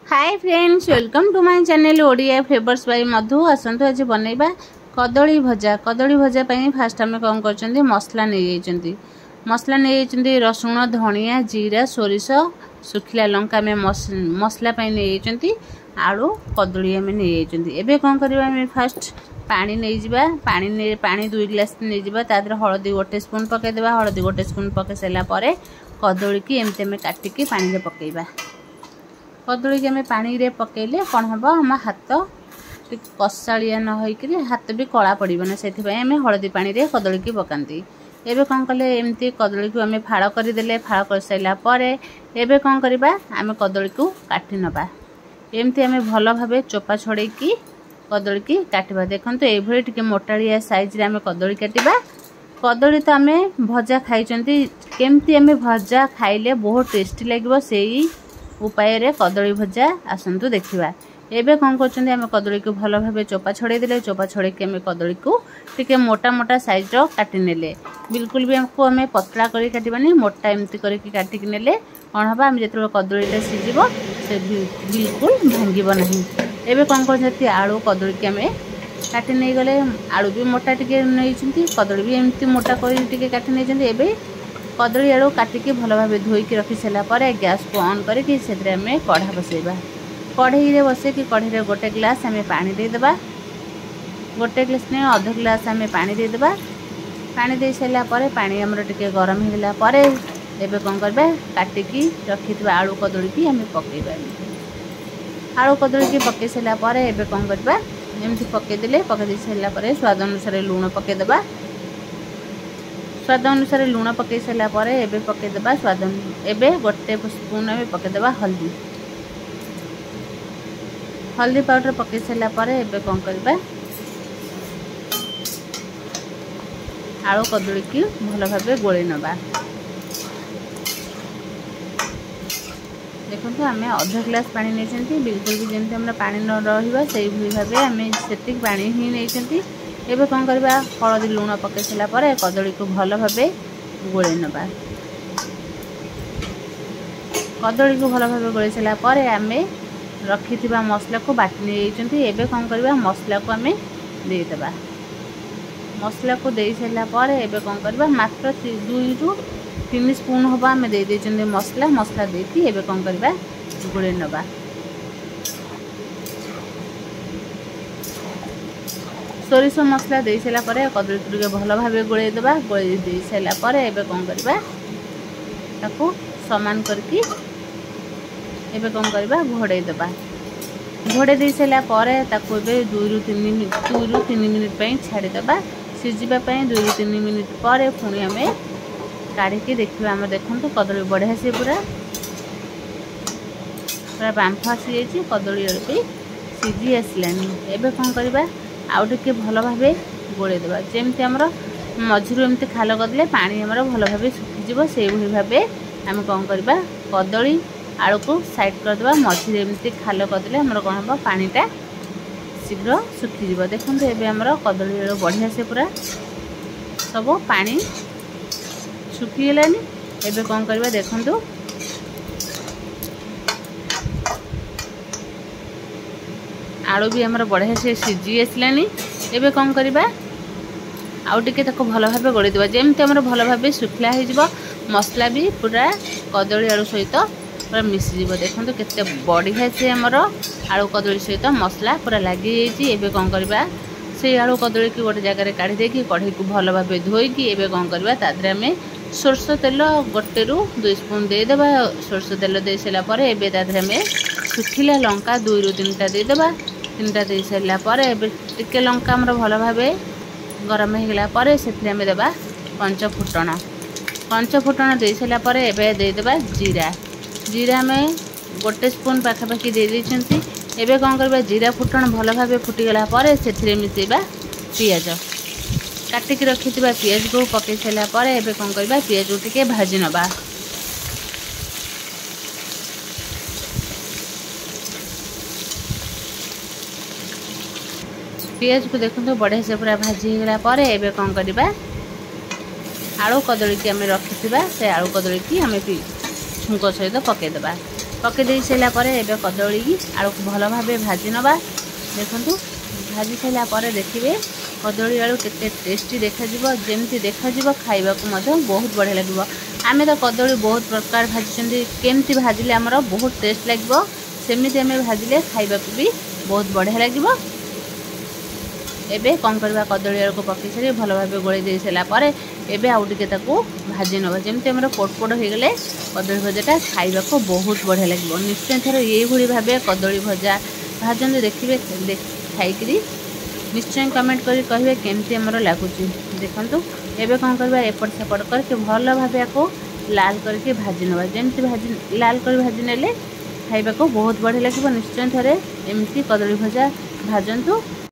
Hi friends, welcome to my channel Odia flavours by Madhu. आसंतु आज बनैबा कदली भजा। कदली भजा पई फास्ट हम कौन करचंदी मसला नै जाइचंदी। मसला नै जाइचंदी रसुण, धनिया, जीरा, सोरिष, सुखिला लंका में मसला पई नै जाइचंदी। आलू कदली हम नै जाइचंदी। एबे कौन करबा हम फास्ट पानी नै जिबा। पानी 2 ग्लास नै जिबा। तादर हळदी 1 स्पून पके देबा। हळदी 1 स्पून पके सेला परे कदली की एमते में काटी के पानी रे पकेइबा। कदली के पानी रे पकेले कौन हम हम हाथ कषाड़िया न होकर हाथ भी कला पड़ना से हलदी पानी रे कदली की पकाती। एबे कौन कले एमती कदली को आम फाड़ करदे। फाड़ कर सारापर एबे कौन करबा आम कदली को काटी नबा। एमती आम भल भाव चोपा छड़े की कदली की काटवा। देखो ये टे मोटालिया साइज रे आम कदली काटवा। कदली तो आम भजा खाई केमती आम भजा खाइले बहुत टेस्टी लगे से उपाय रे कदली भजा आसंतु देखिबा। एबे कौन करछंदी हम कदली को भल भाव चोपा छड़े देले। चोपा छड़े के हम कदली को टिके मोटा मोटा साइज रो काटी नेले। बिल्कुल भी हमको हमें पतला करी काटिबानी, मोटा एमती करके काटी नेले कौन हबा हम जेतो कदलीटा सिजिबो से बिल्कुल भांगिबो नहीं। एबे कौन करछथि आलू कदली के हमें काटी नै गले। आलू भी मोटा टिके नैछंती, कदली भी एमती मोटा करी टिके काटी नैछंती। एबे कदली आलू काटिकी भल भाव धोईकी रखी सारा पर गैस को ऑन करके आम कढ़ा बसैबा। कढ़ई रे बसैकी कढ़ई रे 1 ग्लास आम पानी देदेबा। 1 ग्लास नहीं अध ग्लास आम पानी देदेबा। पानी दे सारा पर पानी आमर टिके गरम होगा पर एबे कौन करबा काटिकी रखिथिबा आलू कदली की आम पकेबा। आलू कदली की पके सारा पर एबे कौन करबा एमती पकेदेले। पके सारा पर स्वाद अनुसार लूण पकेदेबा। स्वाद अनुसार लूण पकई सारा पर एबे पकेदेबा स्वाद। एबे 1 स्पून आम पकेदेबा हल्दी। हल्दी पाउडर पकई सारा पर एबे कौन करबा आलू कदली की भल भाव गोली नबा। देखो आम अध ग्लास पानी नहीं, बिल्कुल भी जमी हम पानी न रहा से भाव आम से पानी ही नहीं। एबे कौन करबा हलदी लूण पके सारा पर कदली को भल भाव गोले नबा। कदली को भल भाव गोले सारा पर आम रखिथिबा मसला को बाटी नहीं। एबे कौन करबा मसला को आम देदेबा। मसला को दे सारा पर एबे कौन करबा मात्र 2 ରୁ 3 स्पून हम आम दे देछंदी मसला। मसला देकी एबे कौन करबा गोले नबा। सोरिष मसला दे सारा पर कदली को भल भाव गोले देबा। गोले दे सारा पर एबे कौन करबा ताको समान करके एबे कौन करबा घोड़े देबा। घोड़े दे सारा पर ताको एबे 2 ରୁ 3 मिनिट पई छाड़ी देबा। सिजिबा पई 2 ରୁ 3 मिनिट पर पुणी आम काढ़ी के देखिबा। आम देखंतु कदली बढ़िया से पूरा बांफ आसी जाइए। कदली भी सिझी आसलानी। एबे कौन करबा आउ टिके भल भाव गोले देबा। जेमती हमर मझिरु एमती खाल करदे पानी हमर भल भाव सुखीजिवो से भाव आम कौन करबा कदली आलू को साइड करदेबा। मझिरे एमती खाल करदे हमर कौन हम पानीटा शीघ्र सुखीजिवो। देखंतु एबे हमर कदली आलू बढ़िया से पूरा सब पानी सुखीगलानी। एबे कौन करबा देखंतु आलू भी हमर बढ़िया से सिझी आसलानी। एबे कौन करबा आउ टिके ताको भल भाव गोली देबा। जेमती हमर भल भाव सुखला हो मसला भी पूरा कदली आलू सहित पूरा मिसीजिवो। देखंतु केते बढ़िया से हमर आलू कदली सहित मसला पूरा लगी जाइए। एबे कौन करबा से आलू कदली की गोटे जगह काढ़ी देकी कढ़ई को भल भाव धोईकी एबे कौन करबा तादरे आम सोरष तेल 1 ରୁ 2 स्पून देदेबा। सोरष तेल दे सारा पर एबे तादरे आम सुखिला लंका 2 ରୁ 3टा देदेबा। 3टा दे सारा पर एबे टिके लंका हमर भल भाव गरम होगला पर से देबा पंच फुटण। पंच फुटण दे सारा पर एबे देदेबा जीरा। जीरा में 1 स्पून पाखापाखि दे देछंती। एबे कौन करबा जीरा फुटण भल भाव फुटीगला पर से मिसेबा पियाज। काटिकी रखिथिबा पियाज को पके सारा पर एबे कौन करबा पियाज को टिके भाजी नबा। पियाज को देखो बढ़िया से पूरा भाजी होगा पर एबे कौन करबा आलू कदली की आम रखिथिबा से आलू कदली की आम छुंक सहित पकेदेबा। पकई दे सारा पर एबे कदली आलू को भल भाव भाजी नवा। देखु भाजी सारा पर देखिए कदली आलू केते टेस्टी देखा जमी देखा खाइबा बहुत बढ़िया लगे। आमे तो कदली बहुत प्रकार भाजी केमती भाजिले आमर बहुत टेस्ट लगे सेमती आम भाजिले खाइबा भी बहुत बढ़िया लगे। एबे कौन करवा कदली आलू को पकई सारी भल भाव गोल दे सारापर एबे आउ टे भाजी नवा जमी आम पोटपोट हो गले कदली भजाटा खाइबा को बहुत बढ़िया लगे। निश्चय थर ये भाव कदली भजा भाजते देखिए खाई निश्चय कमेंट करी कहे केमती आमर लगुच। देखु एबे कौन करवा एपट सेपट करके भल भाव को लाल करके भाजी नवा जमी भाजी लाल कर भाजी नेले खाइबा को बहुत बढ़िया लगे। निश्चय थरे एमती कदली भजा भाजतु।